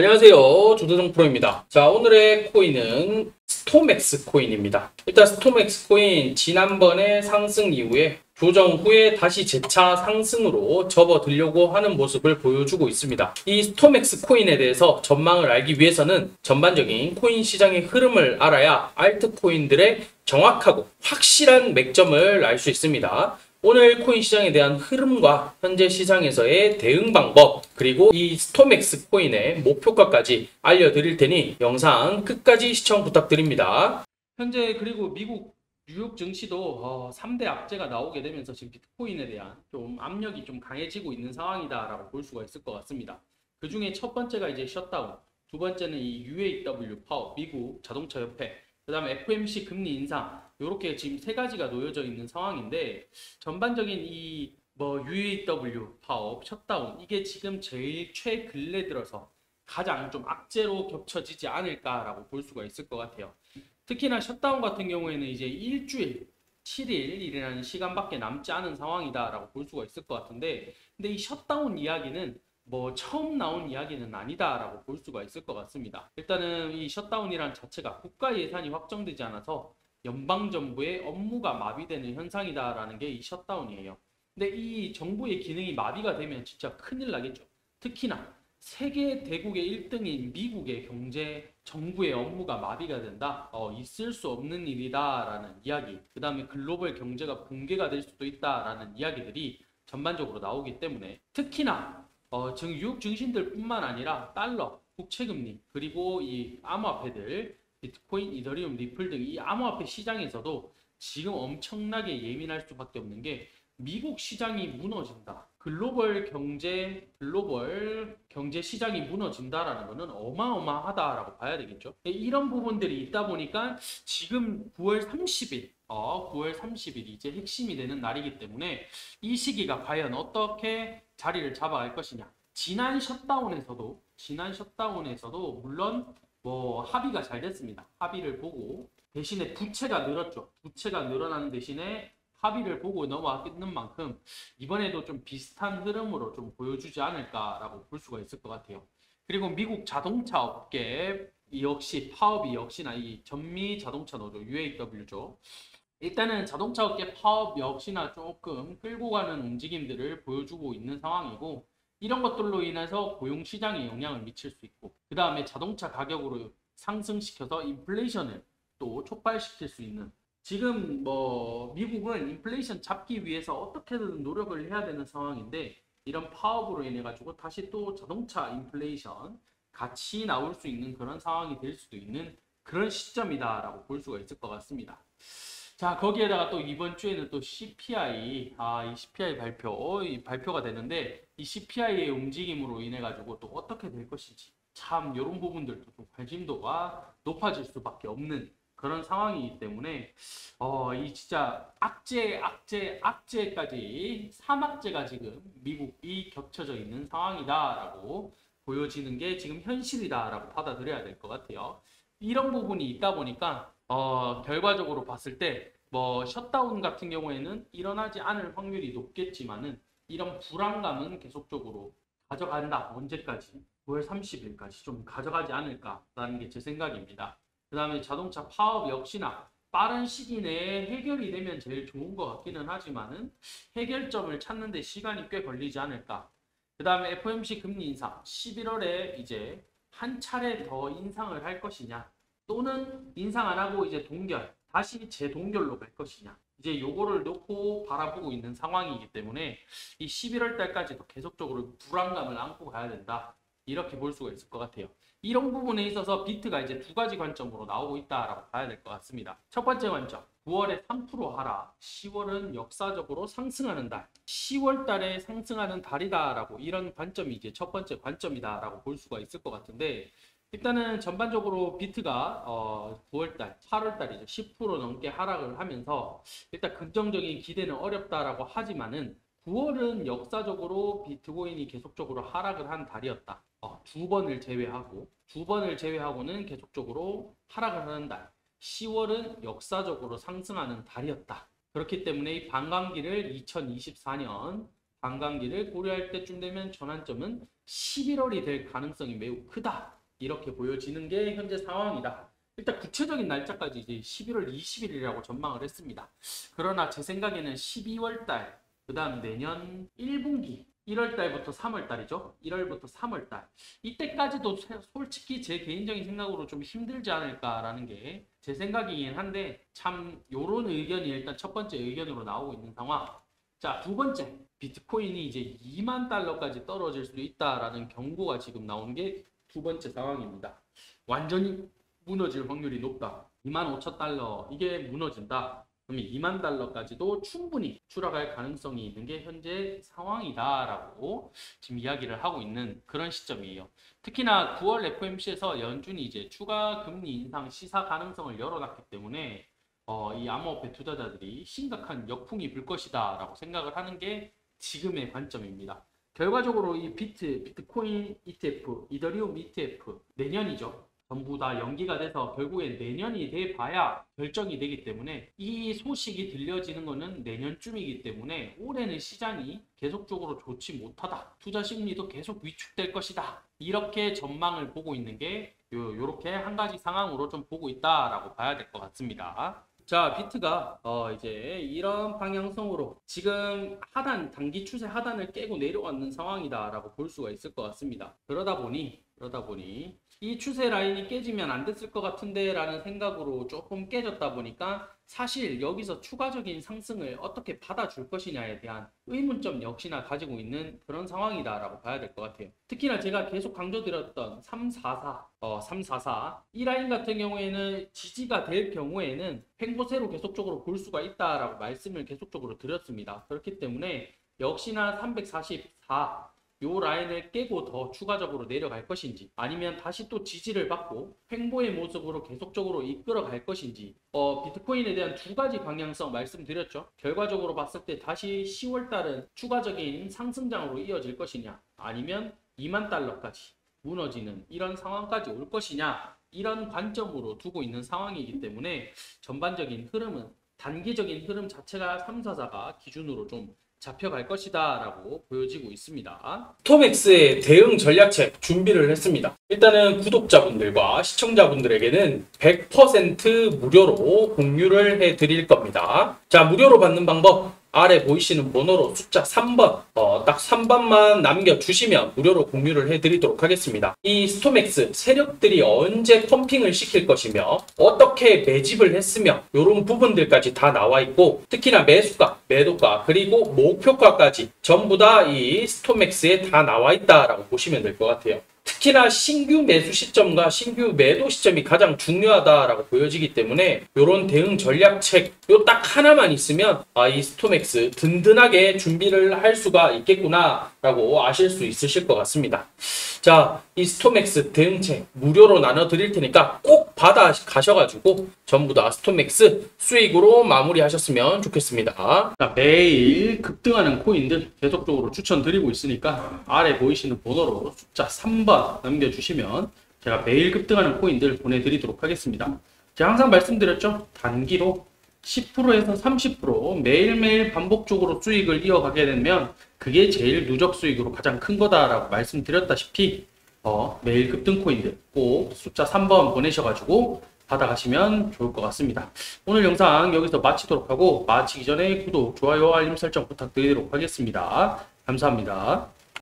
안녕하세요. 조도정 프로입니다. 자, 오늘의 코인은 스톰엑스 코인입니다. 일단 스톰엑스 코인 지난번에 상승 이후에 조정 후에 다시 재차 상승으로 접어들려고 하는 모습을 보여주고 있습니다. 이 스톰엑스 코인에 대해서 전망을 알기 위해서는 전반적인 코인 시장의 흐름을 알아야 알트코인들의 정확하고 확실한 맥점을 알 수 있습니다. 오늘 코인 시장에 대한 흐름과 현재 시장에서의 대응 방법, 그리고 이 스톰엑스 코인의 목표가까지 알려드릴 테니 영상 끝까지 시청 부탁드립니다. 현재 그리고 미국 뉴욕 증시도 3대 악재가 나오게 되면서 지금 비트코인에 대한 좀 압력이 좀 강해지고 있는 상황이다라고 볼 수가 있을 것 같습니다. 그 중에 첫 번째가 이제 셧다운, 두 번째는 이 UAW 파업, 미국 자동차 협회, 그 다음에 FOMC 금리 인상, 이렇게 지금 세 가지가 놓여져 있는 상황인데, 전반적인 이 UAW 파업, 셧다운, 이게 지금 제일 최근래 들어서 가장 좀 악재로 겹쳐지지 않을까라고 볼 수가 있을 것 같아요. 특히나 셧다운 같은 경우에는 이제 일주일, 7일이라는 시간밖에 남지 않은 상황이다라고 볼 수가 있을 것 같은데, 근데 이 셧다운 이야기는 처음 나온 이야기는 아니다라고 볼 수가 있을 것 같습니다. 일단은 이 셧다운이란 자체가 국가 예산이 확정되지 않아서 연방정부의 업무가 마비되는 현상이다라는 게 이 셧다운이에요. 근데 이 정부의 기능이 마비가 되면 진짜 큰일 나겠죠. 특히나 세계 대국의 1등인 미국의 경제, 정부의 업무가 마비가 된다? 있을 수 없는 일이다라는 이야기, 그 다음에 글로벌 경제가 붕괴가 될 수도 있다라는 이야기들이 전반적으로 나오기 때문에, 특히나 뉴욕 증시들 뿐만 아니라 달러, 국채금리, 그리고 이 암호화폐들, 비트코인, 이더리움, 리플 등 이 암호화폐 시장에서도 지금 엄청나게 예민할 수밖에 없는 게, 미국 시장이 무너진다, 글로벌 경제 시장이 무너진다라는 것은 어마어마하다라고 봐야 되겠죠. 이런 부분들이 있다 보니까 지금 9월 30일 이제 핵심이 되는 날이기 때문에 이 시기가 과연 어떻게 자리를 잡아갈 것이냐. 지난 셧다운에서도 물론 합의가 잘 됐습니다. 합의를 보고 대신에 부채가 늘었죠. 부채가 늘어나는 대신에 합의를 보고 넘어왔는 만큼 이번에도 좀 비슷한 흐름으로 좀 보여주지 않을까라고 볼 수가 있을 것 같아요. 그리고 미국 자동차 업계 역시 파업이 역시나 이 전미 자동차 노조 UAW죠. 일단은 자동차 업계 파업 역시나 조금 끌고 가는 움직임들을 보여주고 있는 상황이고, 이런 것들로 인해서 고용 시장에 영향을 미칠 수 있고, 그 다음에 자동차 가격으로 상승시켜서 인플레이션을 또 촉발시킬 수 있는, 지금 미국은 인플레이션 잡기 위해서 어떻게든 노력을 해야 되는 상황인데, 이런 파업으로 인해 가지고 다시 또 자동차 인플레이션 같이 나올 수 있는 그런 상황이 될 수도 있는 그런 시점이다라고 볼 수가 있을 것 같습니다. 자, 거기에다가 또 이번 주에는 또 CPI, 이 CPI 발표가 되는데, 이 CPI의 움직임으로 인해 가지고 또 어떻게 될 것인지, 참 이런 부분들도 좀 관심도가 높아질 수밖에 없는 그런 상황이기 때문에 이 진짜 악재까지 3악재가 지금 미국이 겹쳐져 있는 상황이다라고 보여지는 게 지금 현실이다라고 받아들여야 될 것 같아요. 이런 부분이 있다 보니까 결과적으로 봤을 때 셧다운 같은 경우에는 일어나지 않을 확률이 높겠지만은, 이런 불안감은 계속적으로 가져간다. 언제까지? 9월 30일까지 좀 가져가지 않을까라는 게 제 생각입니다. 그 다음에 자동차 파업 역시나 빠른 시기 내에 해결이 되면 제일 좋은 것 같기는 하지만은, 해결점을 찾는 데 시간이 꽤 걸리지 않을까. 그 다음에 FOMC 금리 인상 11월에 이제 한 차례 더 인상을 할 것이냐, 또는 인상 안 하고 이제 다시 재동결로 갈 것이냐, 이제 요거를 놓고 바라보고 있는 상황이기 때문에 이 11월 달까지도 계속적으로 불안감을 안고 가야 된다, 이렇게 볼 수가 있을 것 같아요. 이런 부분에 있어서 비트가 이제 두 가지 관점으로 나오고 있다라고 봐야 될 것 같습니다. 첫 번째 관점, 9월에 3% 하락, 10월은 역사적으로 상승하는 달, 10월 달에 상승하는 달이다라고, 이런 관점이 이제 첫 번째 관점이다라고 볼 수가 있을 것 같은데, 일단은 전반적으로 비트가 9월달, 8월달이죠. 10% 넘게 하락을 하면서 일단 긍정적인 기대는 어렵다라고 하지만은, 9월은 역사적으로 비트코인이 계속적으로 하락을 한 달이었다. 두 번을 제외하고는 계속적으로 하락을 하는 달. 10월은 역사적으로 상승하는 달이었다. 그렇기 때문에 이 반감기를 2024년 반감기를 고려할 때쯤 되면 전환점은 11월이 될 가능성이 매우 크다. 이렇게 보여지는 게 현재 상황이다. 일단 구체적인 날짜까지 이제 11월 20일이라고 전망을 했습니다. 그러나 제 생각에는 12월 달, 그 다음 내년 1분기, 1월 달부터 3월 달이죠. 1월부터 3월 달. 이때까지도 솔직히 제 개인적인 생각으로 좀 힘들지 않을까라는 게 제 생각이긴 한데, 참 요런 의견이 일단 첫 번째 의견으로 나오고 있는 상황. 자, 두 번째, 비트코인이 이제 2만 달러까지 떨어질 수도 있다라는 경고가 지금 나오는 게 두 번째 상황입니다. 완전히 무너질 확률이 높다. 25,000달러 이게 무너진다. 그러면 2만 달러까지도 충분히 추락할 가능성이 있는 게 현재 상황이다라고 지금 이야기를 하고 있는 그런 시점이에요. 특히나 9월 FOMC에서 연준이 이제 추가 금리 인상 시사 가능성을 열어놨기 때문에 이 암호화폐 투자자들이 심각한 역풍이 불 것이다라고 생각을 하는 게 지금의 관점입니다. 결과적으로 이 비트코인 ETF, 이더리움 ETF 내년이죠. 전부 다 연기가 돼서 결국엔 내년이 돼봐야 결정이 되기 때문에 이 소식이 들려지는 것은 내년쯤이기 때문에 올해는 시장이 계속적으로 좋지 못하다. 투자 심리도 계속 위축될 것이다. 이렇게 전망을 보고 있는 게 요렇게 한 가지 상황으로 좀 보고 있다라고 봐야 될 것 같습니다. 자, 비트가 이제 이런 방향성으로 지금 단기 추세 하단을 깨고 내려왔는 상황이다라고 볼 수가 있을 것 같습니다. 그러다 보니 이 추세 라인이 깨지면 안 됐을 것 같은데 라는 생각으로 조금 깨졌다 보니까 사실 여기서 추가적인 상승을 어떻게 받아줄 것이냐에 대한 의문점 역시나 가지고 있는 그런 상황이다라고 봐야 될 것 같아요. 특히나 제가 계속 강조드렸던 344 이 라인 같은 경우에는 지지가 될 경우에는 횡보세로 계속적으로 볼 수가 있다라고 말씀을 계속적으로 드렸습니다. 그렇기 때문에 역시나 344 요 라인을 깨고 더 추가적으로 내려갈 것인지 아니면 다시 또 지지를 받고 횡보의 모습으로 계속적으로 이끌어 갈 것인지 비트코인에 대한 두 가지 방향성 말씀드렸죠. 결과적으로 봤을 때 다시 10월 달은 추가적인 상승장으로 이어질 것이냐 아니면 2만 달러까지 무너지는 이런 상황까지 올 것이냐 이런 관점으로 두고 있는 상황이기 때문에 전반적인 흐름은 단기적인 흐름 자체가 344가 기준으로 좀 잡혀갈 것이다 라고 보여지고 있습니다. 스톰엑스의 대응 전략책 준비를 했습니다. 일단은 구독자분들과 시청자분들에게는 100% 무료로 공유를 해드릴 겁니다. 자, 무료로 받는 방법 아래 보이시는 번호로 숫자 3번 딱 3번만 남겨주시면 무료로 공유를 해드리도록 하겠습니다. 이 스톰엑스 세력들이 언제 펌핑을 시킬 것이며 어떻게 매집을 했으며 이런 부분들까지 다 나와 있고 특히나 매수가, 매도가 그리고 목표가까지 전부 다 이 스톰엑스에 다 나와 있다라고 보시면 될 것 같아요. 특히나 신규 매수 시점과 신규 매도 시점이 가장 중요하다라고 보여지기 때문에 이런 대응 전략책 요 딱 하나만 있으면 이 스톰엑스 든든하게 준비를 할 수가 있겠구나 라고 아실 수 있으실 것 같습니다. 자, 이 스톰엑스 대응책 무료로 나눠 드릴 테니까 꼭 받아 가셔가지고 전부 다 스톰엑스 수익으로 마무리하셨으면 좋겠습니다. 자, 매일 급등하는 코인들 계속적으로 추천드리고 있으니까 아래 보이시는 번호로 숫자 3번 남겨주시면 제가 매일 급등하는 코인들 보내드리도록 하겠습니다. 제가 항상 말씀드렸죠. 단기로 10%에서 30% 매일매일 반복적으로 수익을 이어가게 되면 그게 제일 누적 수익으로 가장 큰 거다라고 말씀드렸다시피 매일 급등 코인들 꼭 숫자 3번 보내셔가지고 받아가시면 좋을 것 같습니다. 오늘 영상 여기서 마치도록 하고 마치기 전에 구독, 좋아요, 알림 설정 부탁드리도록 하겠습니다. 감사합니다.